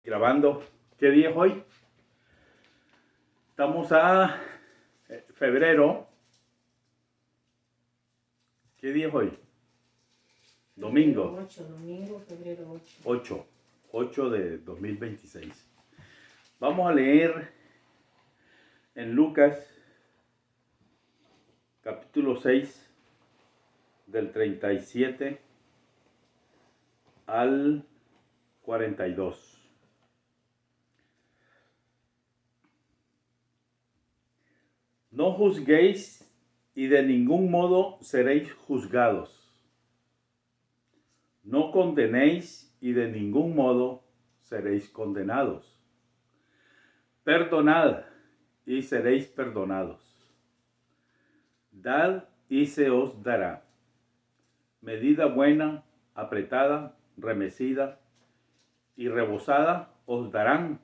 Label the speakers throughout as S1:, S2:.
S1: Grabando. ¿Qué día es hoy? Estamos a febrero. ¿Qué día es hoy? Domingo.
S2: Febrero 8.
S1: 8 de 2026. Vamos a leer en Lucas capítulo 6 del 37 al 42. No juzguéis y de ningún modo seréis juzgados. No condenéis y de ningún modo seréis condenados. Perdonad y seréis perdonados. Dad y se os dará. Medida buena, apretada, remecida y rebosada os darán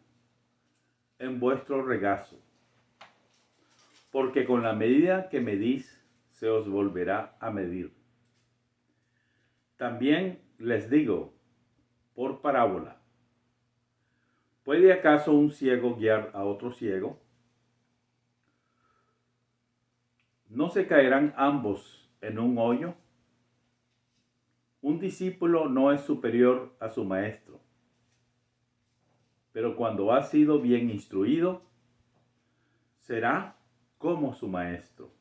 S1: en vuestro regazo. Porque con la medida que medís se os volverá a medir. También les digo, por parábola, ¿puede acaso un ciego guiar a otro ciego? ¿No se caerán ambos en un hoyo? Un discípulo no es superior a su maestro, pero cuando ha sido bien instruido, será como su maestro.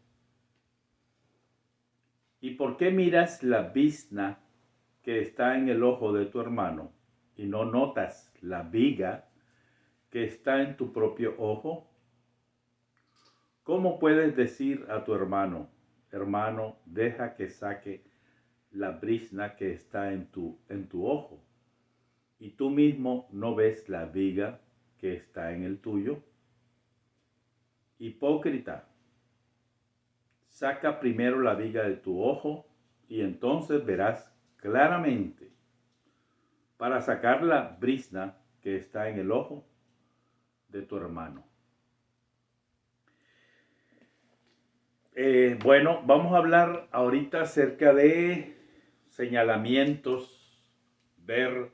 S1: ¿Y por qué miras la bizna que está en el ojo de tu hermano y no notas la viga que está en tu propio ojo? ¿Cómo puedes decir a tu hermano, hermano, deja que saque la brizna que está en tu ojo, y tú mismo no ves la viga que está en el tuyo? Hipócrita, saca primero la viga de tu ojo y entonces verás claramente para sacar la brizna que está en el ojo de tu hermano. Bueno, vamos a hablar ahorita acerca de señalamientos, ver,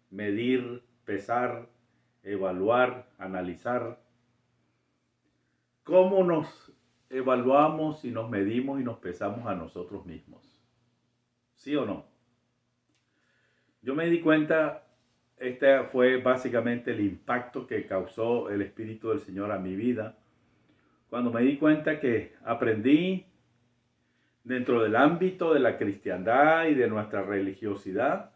S1: medir, pesar, evaluar, analizar. ¿Cómo nos evaluamos y nos medimos y nos pesamos a nosotros mismos? ¿Sí o no? Yo me di cuenta, este fue básicamente el impacto que causó el Espíritu del Señor a mi vida, cuando me di cuenta que aprendí dentro del ámbito de la cristiandad y de nuestra religiosidad,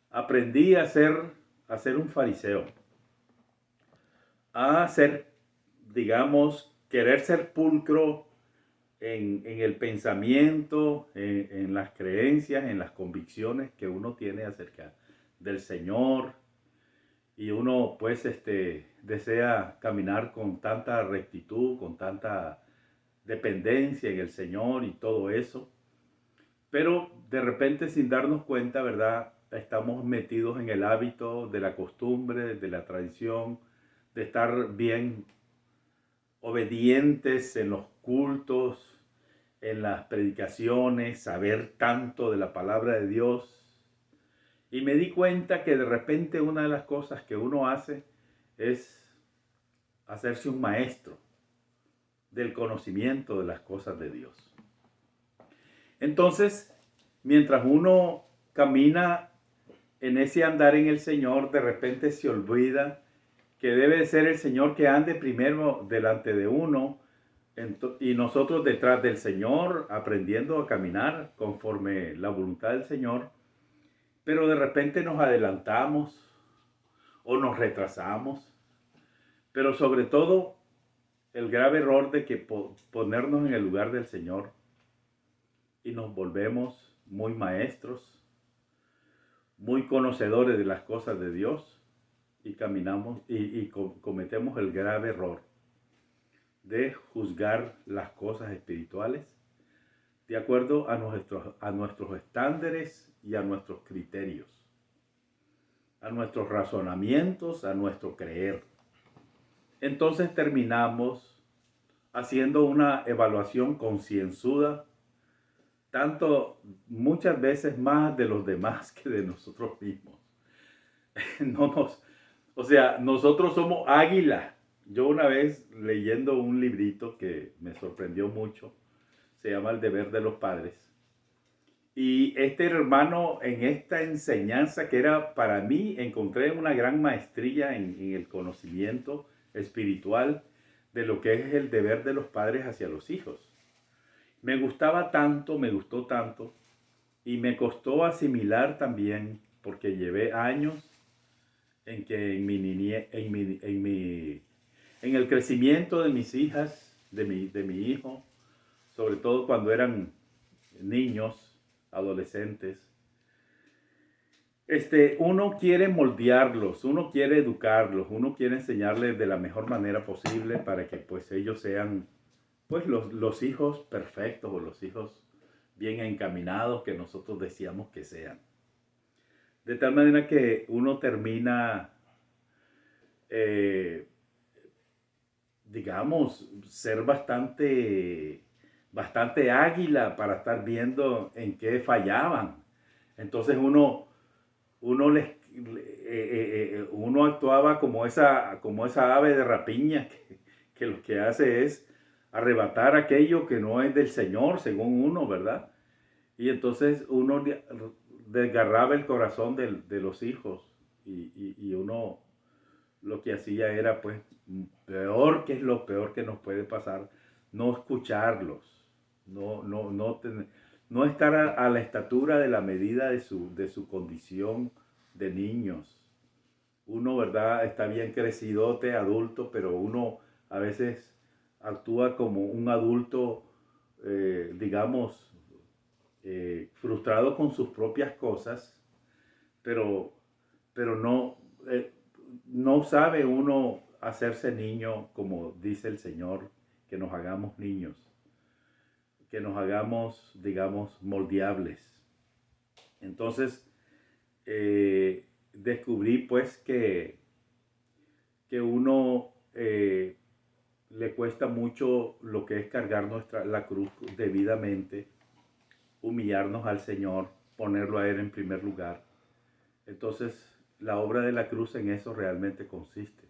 S1: aprendí a ser un fariseo, a ser, digamos, querer ser pulcro en el pensamiento, en las creencias, en las convicciones que uno tiene acerca del Señor, y uno pues desea caminar con tanta rectitud, con tanta dependencia en el Señor y todo eso. Pero de repente, sin darnos cuenta, ¿verdad? Estamos metidos en el hábito de la costumbre, de la tradición, de estar bien obedientes en los cultos, en las predicaciones, saber tanto de la palabra de Dios. Y me di cuenta que de repente una de las cosas que uno hace es hacerse un maestro del conocimiento de las cosas de Dios. Entonces, mientras uno camina en ese andar en el Señor, de repente se olvida que debe ser el Señor que ande primero delante de uno y nosotros detrás del Señor, aprendiendo a caminar conforme la voluntad del Señor. Pero de repente nos adelantamos o nos retrasamos. Pero sobre todo, el grave error de que ponernos en el lugar del Señor y nos volvemos muy maestros, muy conocedores de las cosas de Dios, y caminamos y cometemos el grave error de juzgar las cosas espirituales de acuerdo a nuestros estándares y a nuestros criterios, a nuestros razonamientos, a nuestro creer. Entonces terminamos haciendo una evaluación concienzuda, tanto muchas veces más de los demás que de nosotros mismos. O sea, nosotros somos águila. Yo una vez leyendo un librito que me sorprendió mucho, se llama El deber de los padres. Y este hermano en esta enseñanza que era para mí, encontré una gran maestría en el conocimiento espiritual de lo que es el deber de los padres hacia los hijos. Me gustaba tanto, me gustó tanto y me costó asimilar también porque llevé años en que en mi niñez, en el crecimiento de mis hijas, de mi hijo, sobre todo cuando eran niños, adolescentes, uno quiere moldearlos, uno quiere educarlos, uno quiere enseñarles de la mejor manera posible para que pues ellos sean pues los hijos perfectos o los hijos bien encaminados que nosotros decíamos que sean. De tal manera que uno termina, digamos, ser bastante águila para estar viendo en qué fallaban. Entonces uno actuaba como esa ave de rapiña que lo que hace es arrebatar aquello que no es del Señor, según uno, ¿verdad? Y entonces uno desgarraba el corazón de los hijos y uno lo que hacía era, pues, peor que es lo peor que nos puede pasar, no escucharlos, no estar a la estatura de la medida de su condición de niños. Uno, ¿verdad? Está bien crecidote, adulto, pero uno a veces actúa como un adulto, digamos, frustrado con sus propias cosas, pero, pero no sabe uno hacerse niño como dice el Señor, que nos hagamos niños, que nos hagamos, digamos, moldeables. Entonces, descubrí pues que uno le cuesta mucho lo que es cargar la cruz debidamente, humillarnos al Señor, ponerlo a Él en primer lugar. Entonces, la obra de la cruz en eso realmente consiste,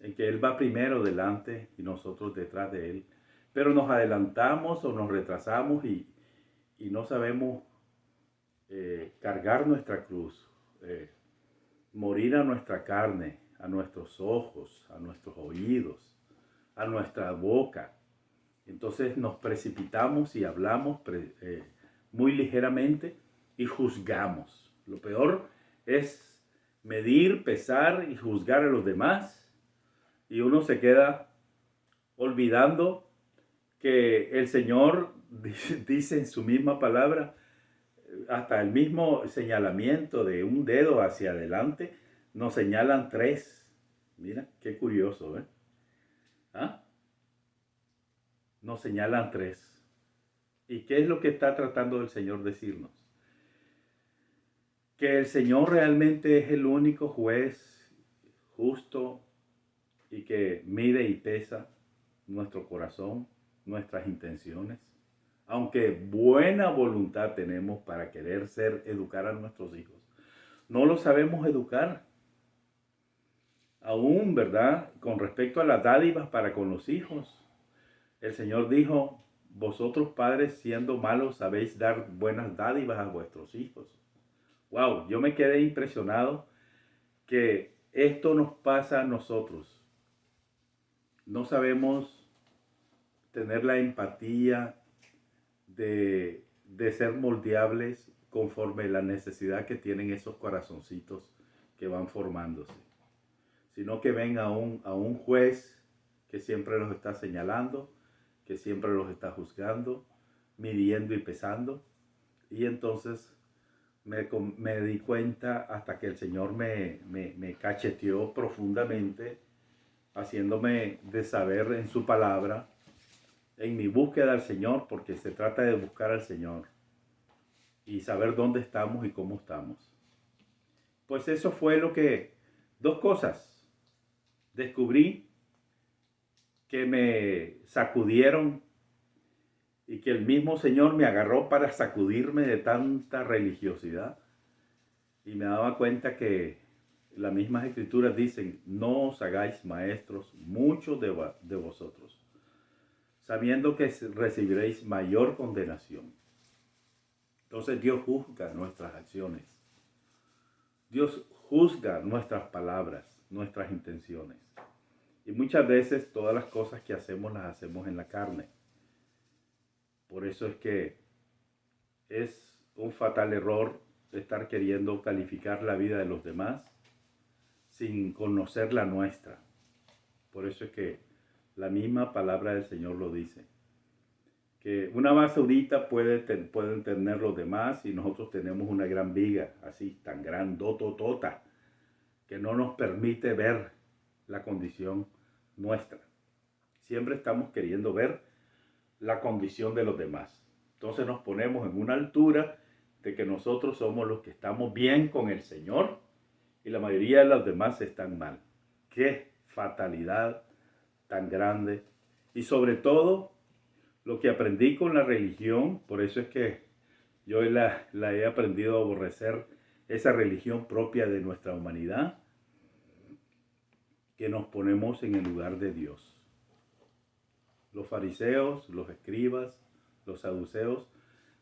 S1: en que Él va primero delante y nosotros detrás de Él. Pero nos adelantamos o nos retrasamos y no sabemos cargar nuestra cruz, morir a nuestra carne, a nuestros ojos, a nuestros oídos, a nuestra boca. Entonces nos precipitamos y hablamos muy ligeramente y juzgamos. Lo peor es medir, pesar y juzgar a los demás. Y uno se queda olvidando que el Señor dice en su misma palabra, hasta el mismo señalamiento de un dedo hacia adelante, nos señalan tres. Mira, qué curioso, ¿eh? ¿Ah? Nos señalan tres. ¿Y qué es lo que está tratando el Señor decirnos? Que el Señor realmente es el único juez justo y que mide y pesa nuestro corazón, nuestras intenciones. Aunque buena voluntad tenemos para querer educar a nuestros hijos, no los sabemos educar. Aún, ¿verdad? Con respecto a las dádivas para con los hijos, el Señor dijo, vosotros padres siendo malos sabéis dar buenas dádivas a vuestros hijos. Wow, yo me quedé impresionado que esto nos pasa a nosotros. No sabemos tener la empatía de ser moldeables conforme la necesidad que tienen esos corazoncitos que van formándose, sino que ven a un juez que siempre los está señalando, que siempre los está juzgando, midiendo y pesando. Y entonces me di cuenta hasta que el Señor me cacheteó profundamente, haciéndome de saber en su palabra, en mi búsqueda al Señor, porque se trata de buscar al Señor y saber dónde estamos y cómo estamos. Pues eso fue dos cosas. Descubrí que me sacudieron y que el mismo Señor me agarró para sacudirme de tanta religiosidad. Y me daba cuenta que las mismas escrituras dicen, no os hagáis maestros muchos de vosotros, sabiendo que recibiréis mayor condenación. Entonces Dios juzga nuestras acciones. Dios juzga nuestras palabras, nuestras intenciones. Y muchas veces todas las cosas que hacemos las hacemos en la carne. Por eso es que es un fatal error estar queriendo calificar la vida de los demás sin conocer la nuestra. Por eso es que la misma palabra del Señor lo dice. Que una basurita pueden tener los demás y nosotros tenemos una gran viga, así, tan grandototota, que no nos permite ver la condición nuestra. Siempre estamos queriendo ver la condición de los demás. Entonces nos ponemos en una altura de que nosotros somos los que estamos bien con el Señor y la mayoría de los demás están mal. ¡Qué fatalidad tan grande! Y sobre todo, lo que aprendí con la religión, por eso es que yo la he aprendido a aborrecer, esa religión propia de nuestra humanidad, que nos ponemos en el lugar de Dios. Los fariseos, los escribas, los saduceos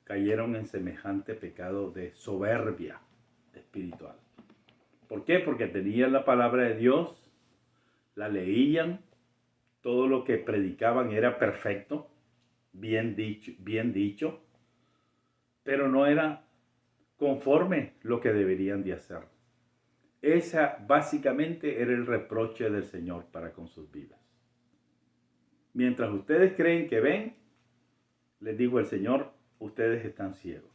S1: cayeron en semejante pecado de soberbia espiritual. ¿Por qué? Porque tenían la palabra de Dios, la leían, todo lo que predicaban era perfecto, bien dicho, pero no era conforme lo que deberían de hacer. Esa básicamente era el reproche del Señor para con sus vidas. Mientras ustedes creen que ven, les digo el Señor, ustedes están ciegos.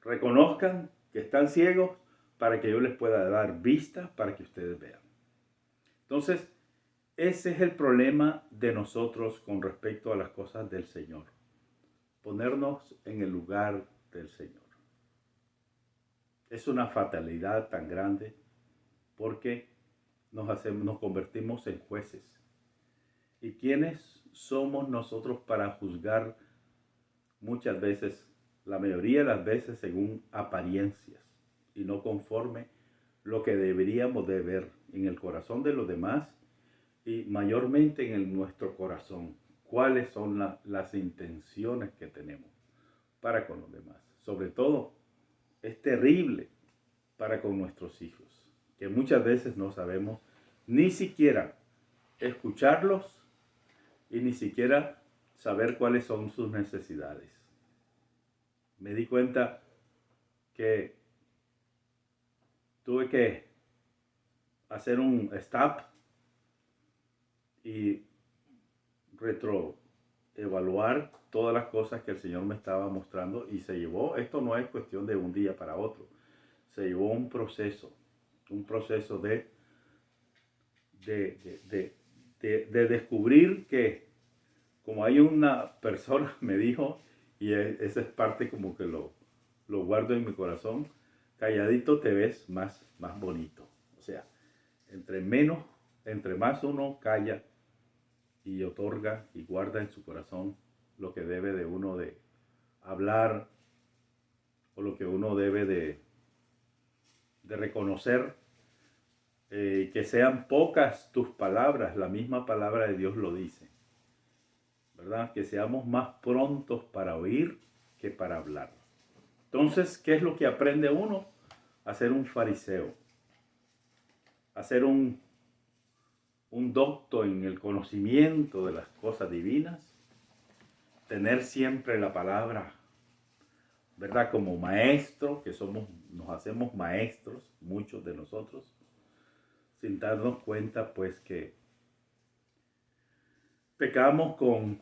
S1: Reconozcan que están ciegos para que yo les pueda dar vista para que ustedes vean. Entonces, ese es el problema de nosotros con respecto a las cosas del Señor. Ponernos en el lugar del Señor. Es una fatalidad tan grande porque nos convertimos en jueces. ¿Y quiénes somos nosotros para juzgar muchas veces, la mayoría de las veces, según apariencias y no conforme lo que deberíamos de ver en el corazón de los demás y mayormente en nuestro corazón? ¿Cuáles son las intenciones que tenemos para con los demás? Sobre todo, es terrible para con nuestros hijos, que muchas veces no sabemos ni siquiera escucharlos y ni siquiera saber cuáles son sus necesidades. Me di cuenta que tuve que hacer un stop y retroevaluar todas las cosas que el Señor me estaba mostrando y se llevó, esto no es cuestión de un día para otro, se llevó un proceso de descubrir que, como hay una persona me dijo, y esa es parte como que lo guardo en mi corazón, calladito te ves más bonito. O sea, entre más uno calla y otorga y guarda en su corazón lo que debe de uno de hablar o lo que uno debe de reconocer, que sean pocas tus palabras, la misma palabra de Dios lo dice, ¿verdad? Que seamos más prontos para oír que para hablar. Entonces, ¿qué es lo que aprende uno? A ser un fariseo, a ser un docto en el conocimiento de las cosas divinas, tener siempre la palabra, ¿verdad? Como maestro, que nos hacemos maestros, muchos de nosotros, sin darnos cuenta, pues, que pecamos con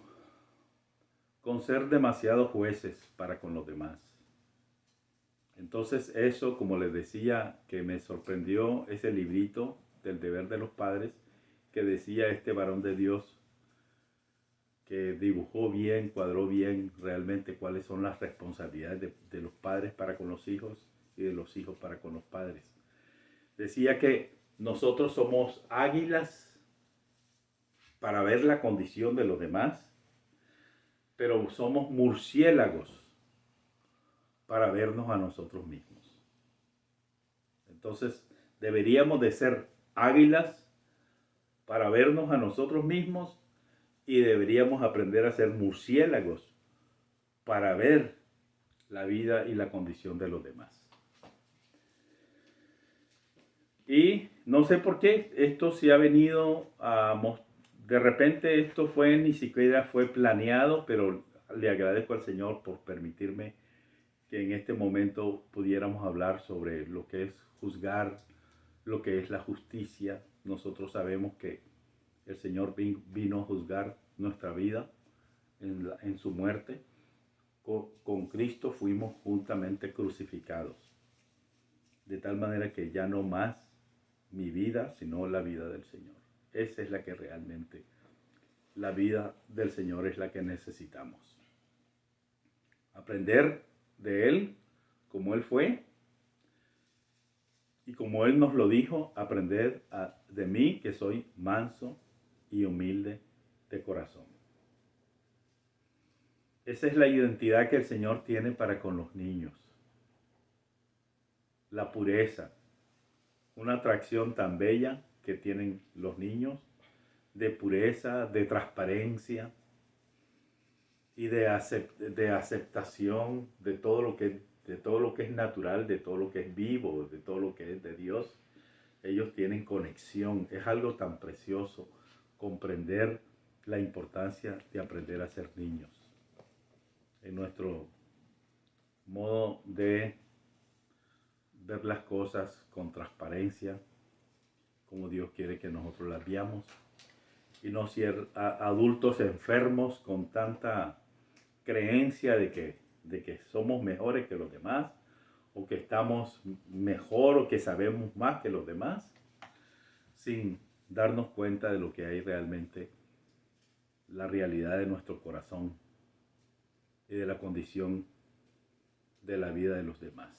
S1: ser demasiado jueces para con los demás. Entonces eso, como les decía, que me sorprendió ese librito del deber de los padres, que decía este varón de Dios, que dibujó bien, cuadró bien realmente cuáles son las responsabilidades de los padres para con los hijos y de los hijos para con los padres. Decía que nosotros somos águilas para ver la condición de los demás, pero somos murciélagos para vernos a nosotros mismos. Entonces, Deberíamos de ser águilas para vernos a nosotros mismos y deberíamos aprender a ser murciélagos para ver la vida y la condición de los demás. Y no sé por qué esto se ha venido de repente esto ni siquiera fue planeado, pero le agradezco al Señor por permitirme que en este momento pudiéramos hablar sobre lo que es juzgar, lo que es la justicia. Nosotros sabemos que el Señor vino a juzgar nuestra vida en su muerte. Con Cristo fuimos juntamente crucificados, de tal manera que ya no más mi vida, sino la vida del Señor. Esa es la que realmente, la vida del Señor es la que necesitamos. Aprender de Él, como Él fue, y como Él nos lo dijo, aprender de mí, que soy manso y humilde de corazón. Esa es la identidad que el Señor tiene para con los niños. La pureza, una atracción tan bella que tienen los niños, de pureza, de transparencia y de aceptación de todo lo que es natural, de todo lo que es vivo, de todo lo que es de Dios. Ellos tienen conexión. Es algo tan precioso comprender la importancia de aprender a ser niños. En nuestro modo de ver las cosas con transparencia, como Dios quiere que nosotros las veamos, y no ser adultos enfermos con tanta creencia de que somos mejores que los demás, o que estamos mejor o que sabemos más que los demás, sin darnos cuenta de lo que hay realmente, la realidad de nuestro corazón y de la condición de la vida de los demás.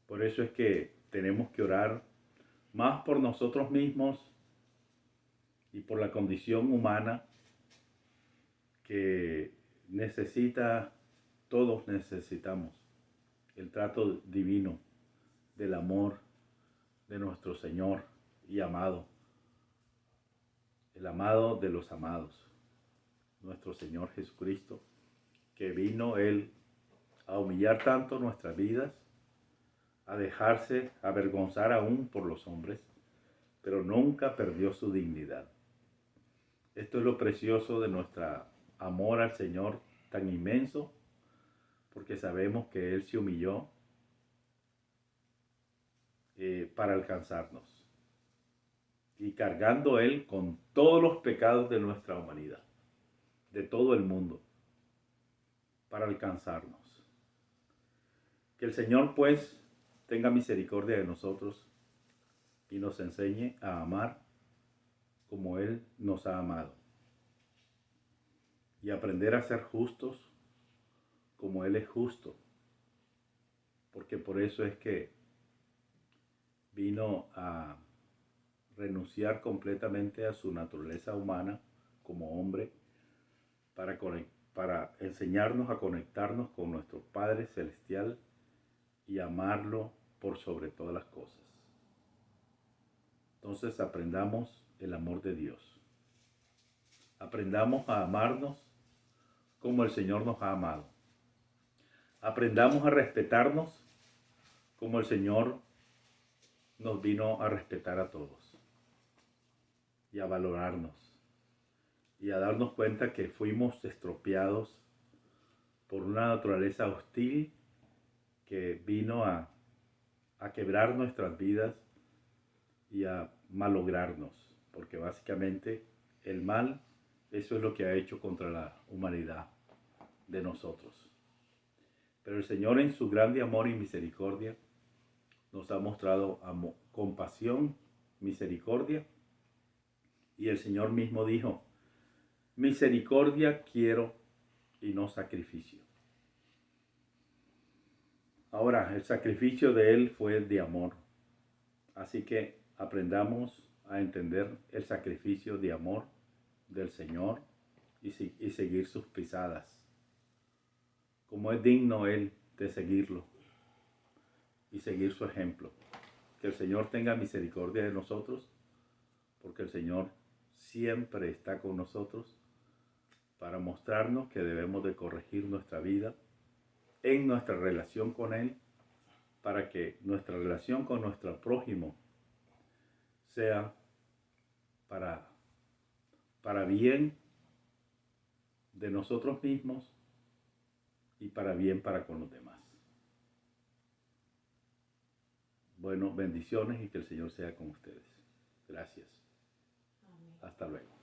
S1: Por eso es que tenemos que orar más por nosotros mismos y por la condición humana que todos necesitamos el trato divino del amor de nuestro Señor y amado, el amado de los amados, nuestro Señor Jesucristo, que vino Él a humillar tanto nuestras vidas, a dejarse avergonzar aún por los hombres, pero nunca perdió su dignidad. Esto es lo precioso de nuestro amor al Señor tan inmenso, porque sabemos que Él se humilló para alcanzarnos, y cargando Él con todos los pecados de nuestra humanidad, de todo el mundo, para alcanzarnos. Que el Señor pues tenga misericordia de nosotros y nos enseñe a amar como Él nos ha amado, y aprender a ser justos como Él es justo, porque por eso es que vino a renunciar completamente a su naturaleza humana como hombre para enseñarnos a conectarnos con nuestro Padre Celestial y amarlo por sobre todas las cosas. Entonces aprendamos el amor de Dios. Aprendamos a amarnos como el Señor nos ha amado. Aprendamos a respetarnos como el Señor nos vino a respetar a todos, y a valorarnos, y a darnos cuenta que fuimos estropeados por una naturaleza hostil que vino a quebrar nuestras vidas y a malograrnos, porque básicamente el mal, eso es lo que ha hecho contra la humanidad de nosotros. Pero el Señor, en su grande amor y misericordia, nos ha mostrado compasión, misericordia, y el Señor mismo dijo: misericordia quiero y no sacrificio. Ahora, el sacrificio de Él fue el de amor. Así que aprendamos a entender el sacrificio de amor del Señor y seguir sus pisadas, como es digno Él de seguirlo y seguir su ejemplo. Que el Señor tenga misericordia de nosotros, porque el Señor siempre está con nosotros para mostrarnos que debemos de corregir nuestra vida en nuestra relación con Él, para que nuestra relación con nuestro prójimo sea para bien de nosotros mismos y para bien para con los demás. Bueno, bendiciones y que el Señor sea con ustedes. Gracias.
S2: Amén.
S1: Hasta luego.